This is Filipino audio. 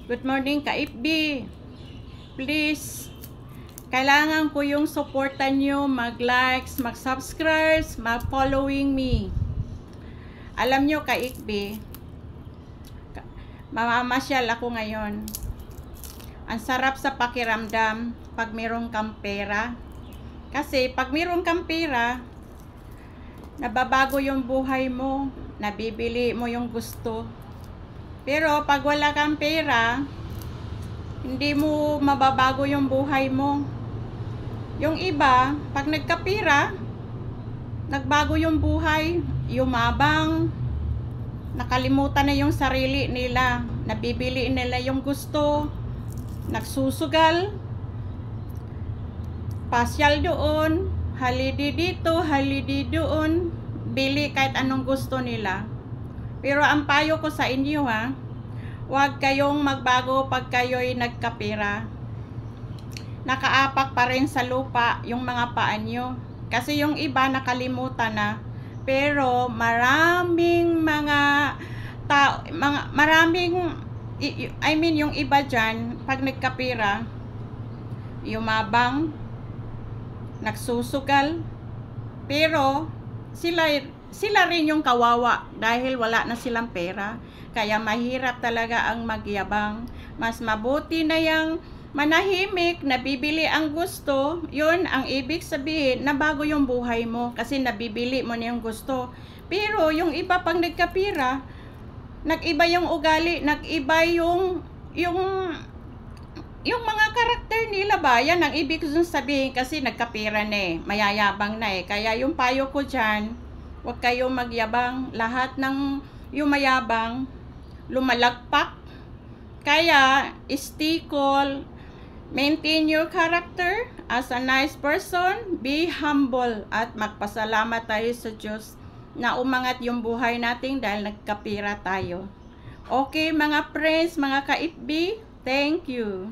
Good morning, ka-FB. Please, kailangan ko yung supportan nyo, mag-likes, mag-subscribes, mag-following me. Alam nyo, ka-FB, mamamasyal ako ngayon. Ang sarap sa pakiramdam pag meron kang pera. Kasi pag meron kang pera, nababago yung buhay mo, nabibili mo yung gusto. Pero pag wala kang pera, hindi mo mababago yung buhay mo. Yung iba, pag nagkapira, nagbago yung buhay, yumabang, nakalimutan na yung sarili nila, nabibili nila yung gusto, nagsusugal, pasyal doon, halidi dito, halidi doon, bili kahit anong gusto nila. Pero ang payo ko sa inyo huwag kayong magbago pag kayo'y nagkapira. Nakaapak pa rin sa lupa yung mga paa nyo. Kasi yung iba nakalimutan na. Pero maraming mga tao, yung iba dyan, pag nagkapira, yumabang, nagsusugal, pero sila rin yung kawawa dahil wala na silang pera. Kaya mahirap talaga ang magyabang. Mas mabuti na yung manahimik, nabibili ang gusto. Yun ang ibig sabihin na bago yung buhay mo kasi nabibili mo na yung gusto. Pero yung iba pang nagkapira, nag-iba yung ugali, nag-iba yung mga karakter nila ba? Yan ang ibig sabihin kasi nagkapira na mayayabang na Kaya yung payo ko dyan, huwag kayong magyabang. Lahat ng yung mayabang, lumalagpak. Kaya, stay cool. Maintain your character as a nice person. Be humble. At magpasalamat tayo sa Diyos na umangat yung buhay natin dahil nagkapira tayo. Okay, mga friends, mga ka-FB, thank you.